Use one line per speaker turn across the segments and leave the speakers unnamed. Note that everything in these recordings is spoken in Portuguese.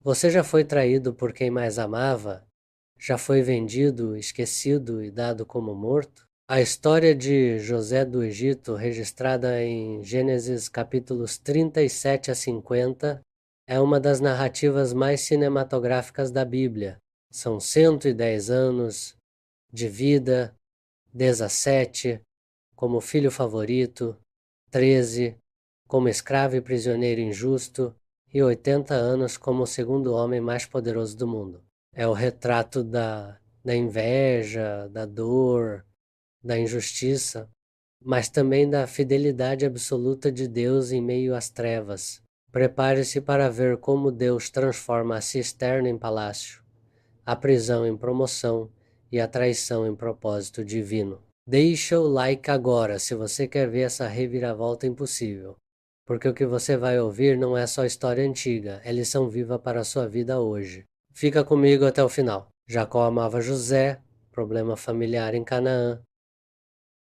Você já foi traído por quem mais amava? Já foi vendido, esquecido e dado como morto? A história de José do Egito, registrada em Gênesis capítulos 37 a 50, é uma das narrativas mais cinematográficas da Bíblia. São 110 anos de vida, 17 como filho favorito, 13 como escravo e prisioneiro injusto e 80 anos como o segundo homem mais poderoso do mundo. É o retrato da inveja, da dor, da injustiça, mas também da fidelidade absoluta de Deus em meio às trevas. Prepare-se para ver como Deus transforma a cisterna em palácio, a prisão em promoção e a traição em propósito divino. Deixa o like agora se você quer ver essa reviravolta impossível, porque o que você vai ouvir não é só história antiga, é lição viva para a sua vida hoje. Fica comigo até o final. Jacó amava José, problema familiar em Canaã.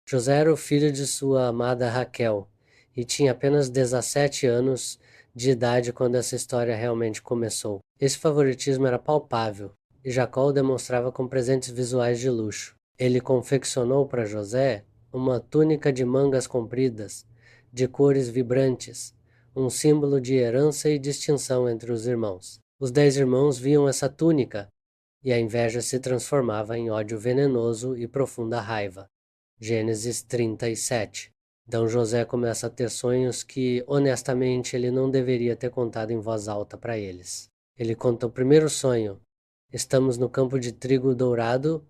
José era o filho de sua amada Raquel e tinha apenas 17 anos de idade quando essa história realmente começou. Esse favoritismo era palpável e Jacó o demonstrava com presentes visuais de luxo. Ele confeccionou para José uma túnica de mangas compridas, de cores vibrantes, um símbolo de herança e distinção entre os irmãos. Os 10 irmãos viam essa túnica e a inveja se transformava em ódio venenoso e profunda raiva. Gênesis 37. Então José começa a ter sonhos que, honestamente, ele não deveria ter contado em voz alta para eles. Ele conta o primeiro sonho. Estamos no campo de trigo dourado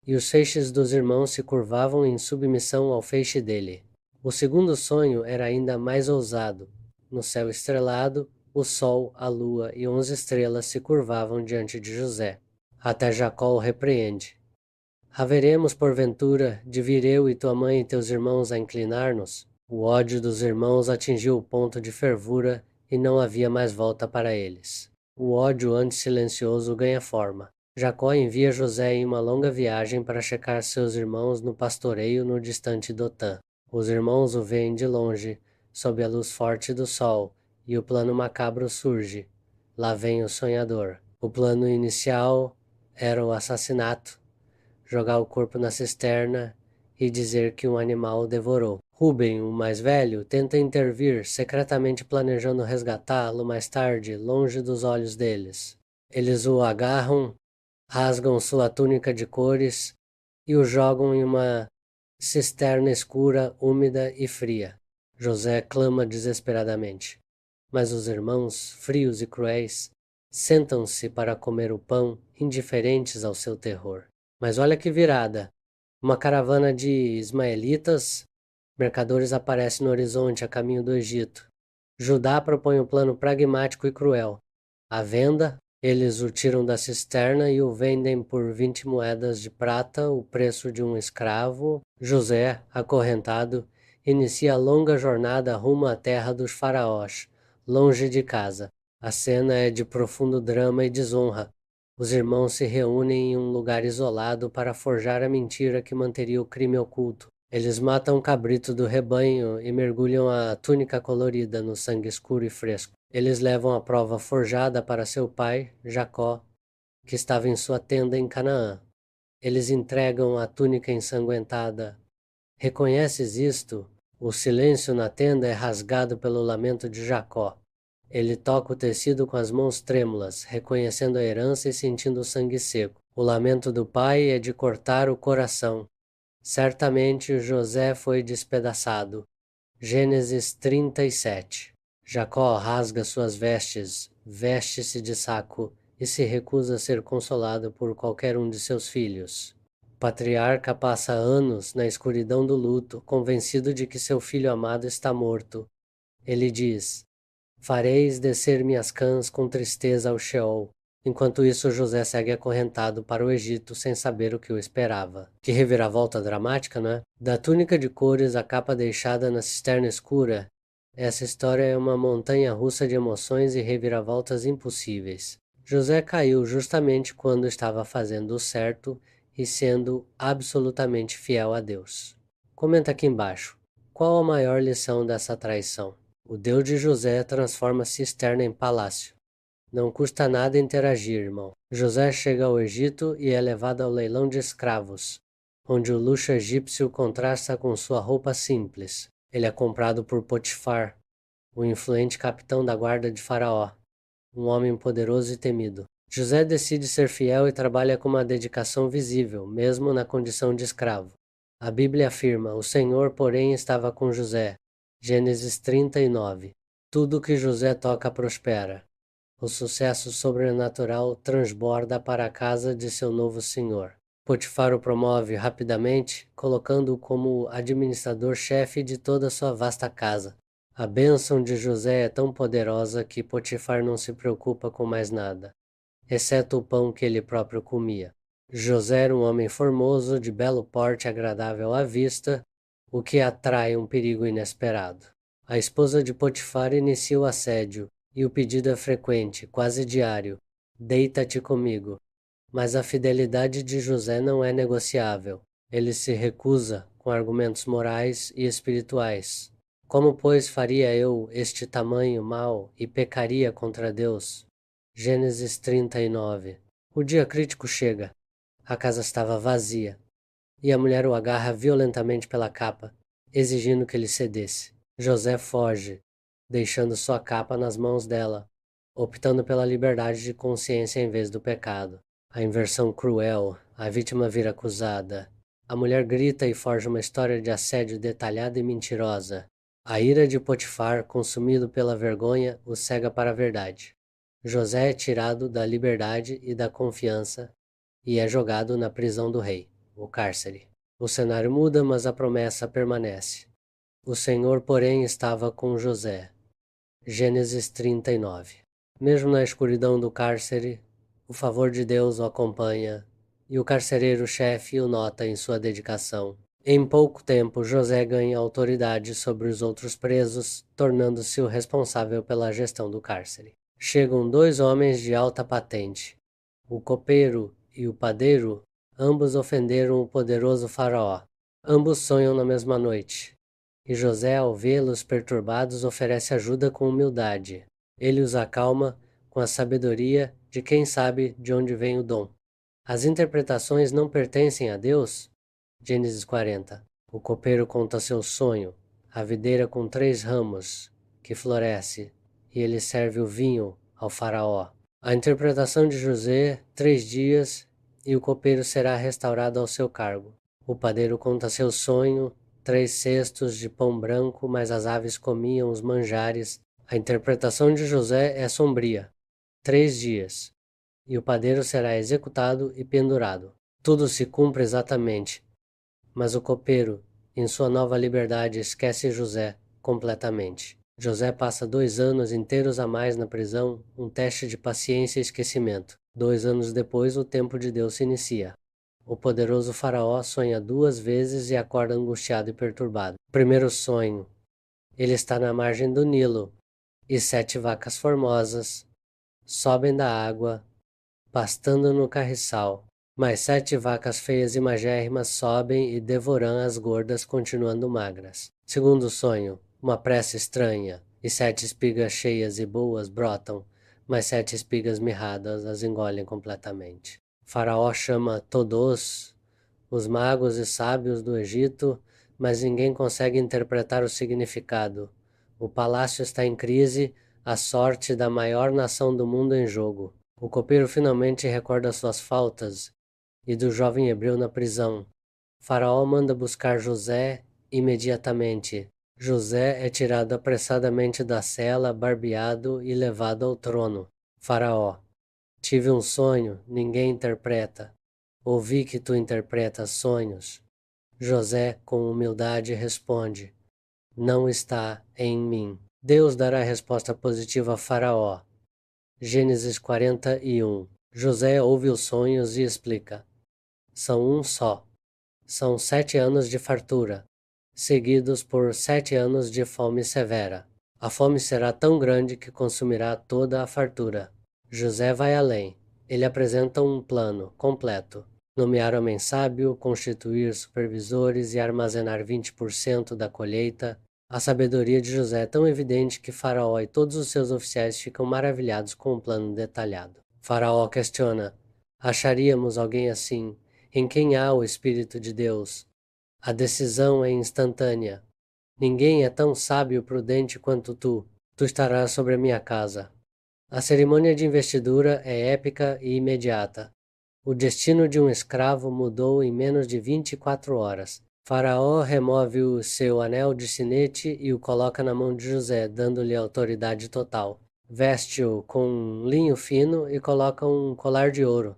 e os feixes dos irmãos se curvavam em submissão ao feixe dele. O segundo sonho era ainda mais ousado. No céu estrelado, o sol, a lua e 11 estrelas se curvavam diante de José. Até Jacó o repreende. Haveremos, porventura, de vir eu e tua mãe e teus irmãos a inclinar-nos? O ódio dos irmãos atingiu o ponto de fervura e não havia mais volta para eles. O ódio antes silencioso ganha forma. Jacó envia José em uma longa viagem para checar seus irmãos no pastoreio no distante Dotã. Os irmãos o veem de longe, sob a luz forte do sol, e o plano macabro surge. Lá vem o sonhador. O plano inicial era o assassinato, jogar o corpo na cisterna e dizer que um animal o devorou. Rubem, o mais velho, tenta intervir, secretamente planejando resgatá-lo mais tarde, longe dos olhos deles. Eles o agarram, rasgam sua túnica de cores e o jogam em uma cisterna escura, úmida e fria. José clama desesperadamente. Mas os irmãos, frios e cruéis, sentam-se para comer o pão, indiferentes ao seu terror. Mas olha que virada! Uma caravana de ismaelitas, mercadores aparece no horizonte a caminho do Egito. Judá propõe um plano pragmático e cruel. À venda, eles o tiram da cisterna e o vendem por 20 moedas de prata, o preço de um escravo. José, acorrentado, inicia a longa jornada rumo à terra dos faraós, longe de casa. A cena é de profundo drama e desonra. Os irmãos se reúnem em um lugar isolado para forjar a mentira que manteria o crime oculto. Eles matam um cabrito do rebanho e mergulham a túnica colorida no sangue escuro e fresco. Eles levam a prova forjada para seu pai, Jacó, que estava em sua tenda em Canaã. Eles entregam a túnica ensanguentada. Reconheces isto? O silêncio na tenda é rasgado pelo lamento de Jacó. Ele toca o tecido com as mãos trêmulas, reconhecendo a herança e sentindo o sangue seco. O lamento do pai é de cortar o coração. Certamente José foi despedaçado. Gênesis 37. Jacó rasga suas vestes, veste-se de saco e se recusa a ser consolado por qualquer um de seus filhos. O patriarca passa anos na escuridão do luto, convencido de que seu filho amado está morto. Ele diz: Fareis descer minhas cãs com tristeza ao Sheol. Enquanto isso, José segue acorrentado para o Egito sem saber o que o esperava. Que reviravolta dramática, não é? Da túnica de cores à capa deixada na cisterna escura, essa história é uma montanha russa de emoções e reviravoltas impossíveis. José caiu justamente quando estava fazendo o certo e sendo absolutamente fiel a Deus. Comenta aqui embaixo. Qual a maior lição dessa traição? O Deus de José transforma cisterna em palácio. Não custa nada interagir, irmão. José chega ao Egito e é levado ao leilão de escravos, onde o luxo egípcio contrasta com sua roupa simples. Ele é comprado por Potifar, o influente capitão da guarda de Faraó, um homem poderoso e temido. José decide ser fiel e trabalha com uma dedicação visível, mesmo na condição de escravo. A Bíblia afirma: o Senhor, porém, estava com José. Gênesis 39. Tudo que José toca prospera. O sucesso sobrenatural transborda para a casa de seu novo senhor. Potifar o promove rapidamente, colocando-o como administrador-chefe de toda sua vasta casa. A bênção de José é tão poderosa que Potifar não se preocupa com mais nada, exceto o pão que ele próprio comia. José era um homem formoso, de belo porte agradável à vista, o que atrai um perigo inesperado. A esposa de Potifar inicia o assédio, e o pedido é frequente, quase diário: deita-te comigo. Mas a fidelidade de José não é negociável. Ele se recusa com argumentos morais e espirituais. Como, pois, faria eu este tamanho mal e pecaria contra Deus? Gênesis 39. O dia crítico chega. A casa estava vazia, e a mulher o agarra violentamente pela capa, exigindo que ele cedesse. José foge, deixando sua capa nas mãos dela, optando pela liberdade de consciência em vez do pecado. A inversão cruel, a vítima vira acusada. A mulher grita e forja uma história de assédio detalhada e mentirosa. A ira de Potifar, consumido pela vergonha, o cega para a verdade. José é tirado da liberdade e da confiança e é jogado na prisão do rei, o cárcere. O cenário muda, mas a promessa permanece. O Senhor, porém, estava com José. Gênesis 39. Mesmo na escuridão do cárcere, o favor de Deus o acompanha, e o carcereiro-chefe o nota em sua dedicação. Em pouco tempo, José ganha autoridade sobre os outros presos, tornando-se o responsável pela gestão do cárcere. Chegam dois homens de alta patente. O copeiro e o padeiro, ambos ofenderam o poderoso faraó. Ambos sonham na mesma noite. E José, ao vê-los perturbados, oferece ajuda com humildade. Ele os acalma com a sabedoria de quem sabe de onde vem o dom. As interpretações não pertencem a Deus? Gênesis 40. O copeiro conta seu sonho, a videira com 3 ramos, que floresce, e ele serve o vinho ao faraó. A interpretação de José: 3 dias, e o copeiro será restaurado ao seu cargo. O padeiro conta seu sonho: 3 cestos de pão branco, mas as aves comiam os manjares. A interpretação de José é sombria: 3 dias, e o padeiro será executado e pendurado. Tudo se cumpre exatamente, mas o copeiro, em sua nova liberdade, esquece José completamente. José passa 2 anos inteiros a mais na prisão, um teste de paciência e esquecimento. 2 anos depois, o tempo de Deus se inicia. O poderoso faraó sonha 2 vezes e acorda angustiado e perturbado. Primeiro sonho: ele está na margem do Nilo, e 7 vacas formosas sobem da água, pastando no carriçal. Mas 7 vacas feias e magérrimas sobem e devoram as gordas, continuando magras. Segundo sonho: uma pressa estranha, e 7 espigas cheias e boas brotam, mas 7 espigas mirradas as engolem completamente. Faraó chama todos os magos e sábios do Egito, mas ninguém consegue interpretar o significado. O palácio está em crise, a sorte da maior nação do mundo em jogo. O copeiro finalmente recorda suas faltas e do jovem hebreu na prisão. Faraó manda buscar José imediatamente. José é tirado apressadamente da cela, barbeado e levado ao trono. Faraó: tive um sonho, ninguém interpreta. Ouvi que tu interpretas sonhos. José, com humildade, responde: não está em mim. Deus dará resposta positiva a Faraó. Gênesis 41. José ouve os sonhos e explica: são um só. São 7 anos de fartura, seguidos por 7 anos de fome severa. A fome será tão grande que consumirá toda a fartura. José vai além. Ele apresenta um plano completo: nomear homem sábio, constituir supervisores e armazenar 20% da colheita. A sabedoria de José é tão evidente que Faraó e todos os seus oficiais ficam maravilhados com o plano detalhado. Faraó questiona: acharíamos alguém assim, em quem há o Espírito de Deus? A decisão é instantânea. Ninguém é tão sábio e prudente quanto tu. Tu estarás sobre a minha casa. A cerimônia de investidura é épica e imediata. O destino de um escravo mudou em menos de 24 horas. Faraó remove o seu anel de sinete e o coloca na mão de José, dando-lhe autoridade total. Veste-o com um linho fino e coloca um colar de ouro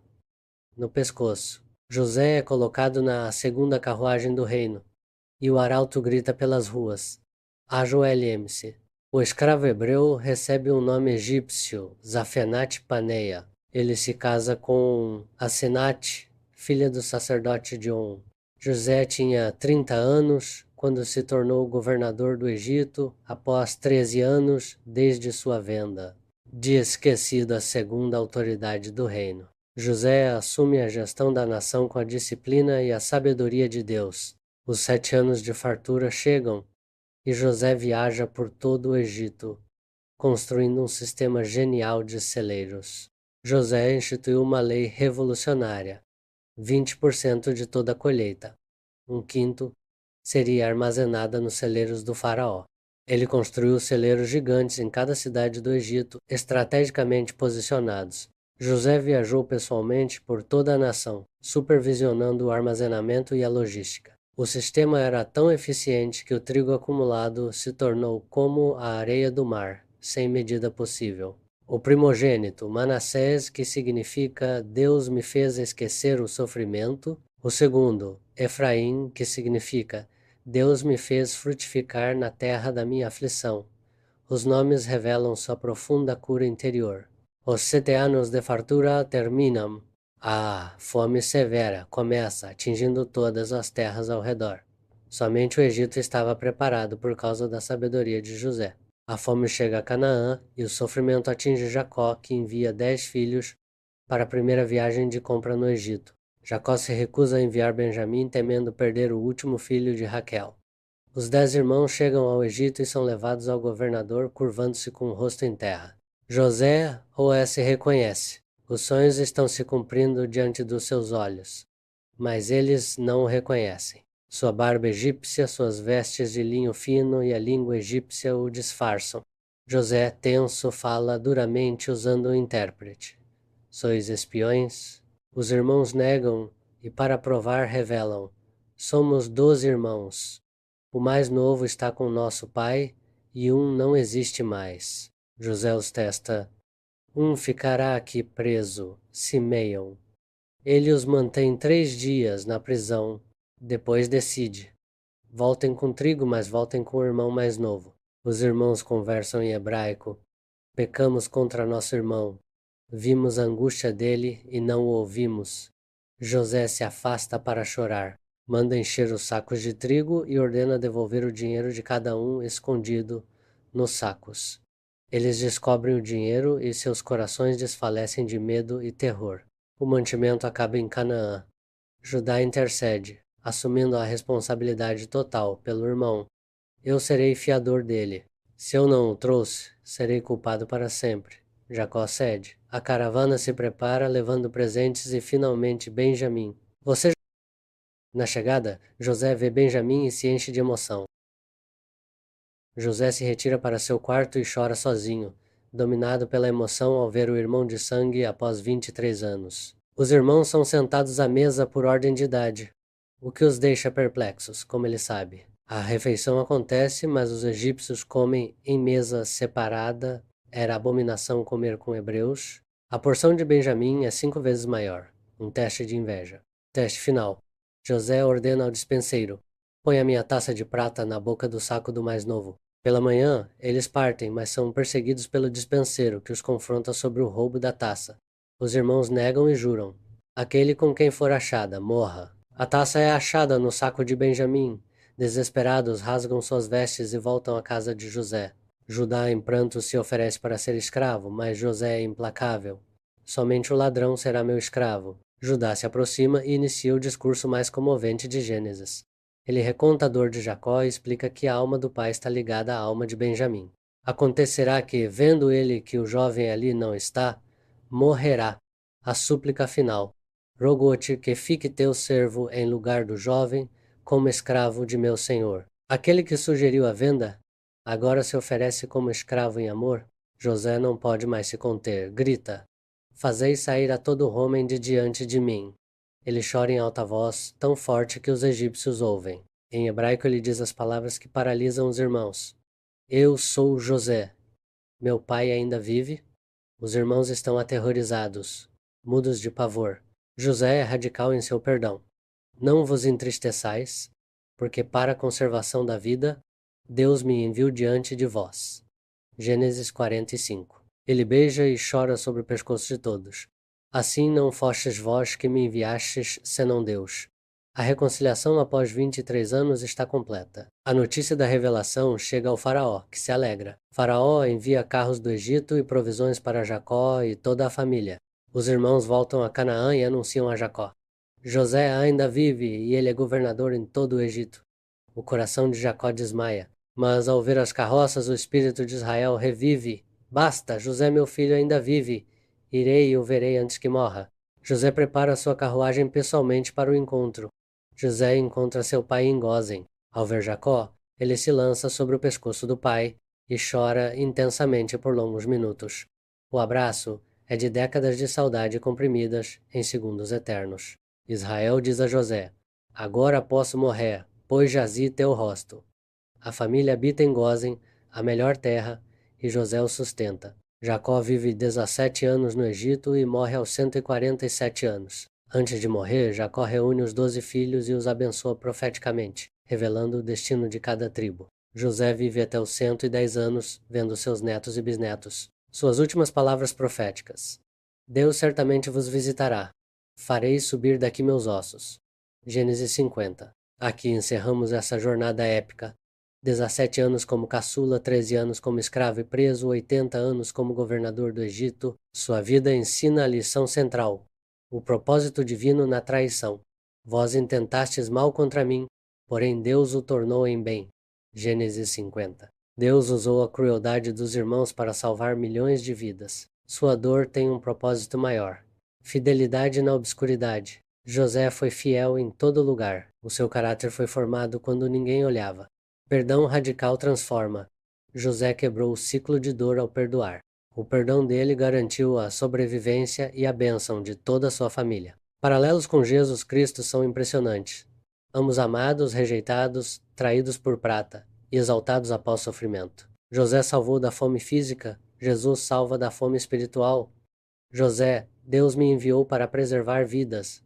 no pescoço. José é colocado na segunda carruagem do reino, e o arauto grita pelas ruas: ajoelhem-se. O escravo hebreu recebe um nome egípcio, Zafenat Paneia. Ele se casa com Asenate, filha do sacerdote de On. José tinha 30 anos quando se tornou governador do Egito, após 13 anos desde sua venda. De esquecido a segunda autoridade do reino. José assume a gestão da nação com a disciplina e a sabedoria de Deus. Os 7 anos de fartura chegam e José viaja por todo o Egito, construindo um sistema genial de celeiros. José instituiu uma lei revolucionária: 20% de toda a colheita, um quinto, seria armazenada nos celeiros do faraó. Ele construiu celeiros gigantes em cada cidade do Egito, estrategicamente posicionados. José viajou pessoalmente por toda a nação, supervisionando o armazenamento e a logística. O sistema era tão eficiente que o trigo acumulado se tornou como a areia do mar, sem medida possível. O primogênito, Manassés, que significa Deus me fez esquecer o sofrimento. O segundo, Efraim, que significa Deus me fez frutificar na terra da minha aflição. Os nomes revelam sua profunda cura interior. Os 7 anos de fartura terminam. A fome severa começa, atingindo todas as terras ao redor. Somente o Egito estava preparado por causa da sabedoria de José. A fome chega a Canaã e o sofrimento atinge Jacó, que envia 10 filhos para a primeira viagem de compra no Egito. Jacó se recusa a enviar Benjamim, temendo perder o último filho de Raquel. Os 10 irmãos chegam ao Egito e são levados ao governador, curvando-se com o rosto em terra. José se reconhece. Os sonhos estão se cumprindo diante dos seus olhos, mas eles não o reconhecem. Sua barba egípcia, suas vestes de linho fino e a língua egípcia o disfarçam. José, tenso, fala duramente usando um intérprete. Sois espiões? Os irmãos negam e, para provar, revelam: somos 12 irmãos. O mais novo está com nosso pai e um não existe mais. José os testa: um ficará aqui preso, Simeiam. Ele os mantém 3 dias na prisão, depois decide. Voltem com trigo, mas voltem com o irmão mais novo. Os irmãos conversam em hebraico. Pecamos contra nosso irmão. Vimos a angústia dele e não o ouvimos. José se afasta para chorar. Manda encher os sacos de trigo e ordena devolver o dinheiro de cada um escondido nos sacos. Eles descobrem o dinheiro e seus corações desfalecem de medo e terror. O mantimento acaba em Canaã. Judá intercede, assumindo a responsabilidade total pelo irmão. Eu serei fiador dele. Se eu não o trouxe, serei culpado para sempre. Jacó cede. A caravana se prepara, levando presentes e finalmente Benjamim. Na chegada, José vê Benjamim e se enche de emoção. José se retira para seu quarto e chora sozinho, dominado pela emoção ao ver o irmão de sangue após 23 anos. Os irmãos são sentados à mesa por ordem de idade, o que os deixa perplexos, como ele sabe. A refeição acontece, mas os egípcios comem em mesa separada. Era abominação comer com hebreus. A porção de Benjamim é 5 vezes maior. Um teste de inveja. Teste final. José ordena ao dispenseiro: põe a minha taça de prata na boca do saco do mais novo. Pela manhã, eles partem, mas são perseguidos pelo dispenseiro, que os confronta sobre o roubo da taça. Os irmãos negam e juram: aquele com quem for achada, morra. A taça é achada no saco de Benjamim. Desesperados, rasgam suas vestes e voltam à casa de José. Judá, em pranto, se oferece para ser escravo, mas José é implacável. Somente o ladrão será meu escravo. Judá se aproxima e inicia o discurso mais comovente de Gênesis. Ele reconta a dor de Jacó e explica que a alma do pai está ligada à alma de Benjamim. Acontecerá que, vendo ele que o jovem ali não está, morrerá. A súplica final. Rogo-te que fique teu servo em lugar do jovem, como escravo de meu senhor. Aquele que sugeriu a venda, agora se oferece como escravo em amor. José não pode mais se conter, grita: fazei sair a todo homem de diante de mim. Ele chora em alta voz, tão forte que os egípcios ouvem. Em hebraico ele diz as palavras que paralisam os irmãos. Eu sou José. Meu pai ainda vive? Os irmãos estão aterrorizados, mudos de pavor. José é radical em seu perdão. Não vos entristeçais, porque para a conservação da vida, Deus me enviou diante de vós. Gênesis 45. Ele beija e chora sobre o pescoço de todos. Assim não fostes vós que me enviastes, senão Deus. A reconciliação após 23 anos está completa. A notícia da revelação chega ao faraó, que se alegra. Faraó envia carros do Egito e provisões para Jacó e toda a família. Os irmãos voltam a Canaã e anunciam a Jacó: José ainda vive e ele é governador em todo o Egito. O coração de Jacó desmaia. Mas ao ver as carroças, o espírito de Israel revive. Basta, José meu filho ainda vive. Irei e o verei antes que morra. José prepara sua carruagem pessoalmente para o encontro. José encontra seu pai em Gósen. Ao ver Jacó, ele se lança sobre o pescoço do pai e chora intensamente por longos minutos. O abraço é de décadas de saudade comprimidas em segundos eternos. Israel diz a José: agora posso morrer, pois jazi teu rosto. A família habita em Gósen, a melhor terra, e José o sustenta. Jacó vive 17 anos no Egito e morre aos 147 anos. Antes de morrer, Jacó reúne os 12 filhos e os abençoa profeticamente, revelando o destino de cada tribo. José vive até os 110 anos, vendo seus netos e bisnetos. Suas últimas palavras proféticas: Deus certamente vos visitará. Farei subir daqui meus ossos. Gênesis 50. Aqui encerramos essa jornada épica. 17 anos como caçula, 13 anos como escravo e preso, 80 anos como governador do Egito, sua vida ensina a lição central: o propósito divino na traição. Vós intentastes mal contra mim, porém Deus o tornou em bem. Gênesis 50. Deus usou a crueldade dos irmãos para salvar milhões de vidas. Sua dor tem um propósito maior: fidelidade na obscuridade. José foi fiel em todo lugar. O seu caráter foi formado quando ninguém olhava. Perdão radical transforma. José quebrou o ciclo de dor ao perdoar. O perdão dele garantiu a sobrevivência e a bênção de toda a sua família. Paralelos com Jesus Cristo são impressionantes. Ambos amados, rejeitados, traídos por prata e exaltados após sofrimento. José salvou da fome física, Jesus salva da fome espiritual. José, Deus me enviou para preservar vidas.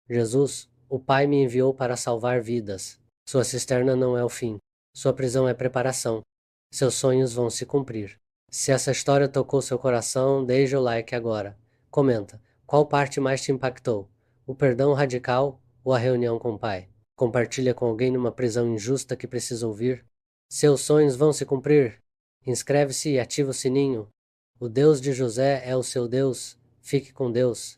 Jesus, o Pai me enviou para salvar vidas. Sua cisterna não é o fim. Sua prisão é preparação. Seus sonhos vão se cumprir. Se essa história tocou seu coração, deixe o like agora. Comenta: qual parte mais te impactou? O perdão radical ou a reunião com o Pai? Compartilha com alguém numa prisão injusta que precisa ouvir. Seus sonhos vão se cumprir. Inscreve-se e ativa o sininho. O Deus de José é o seu Deus. Fique com Deus.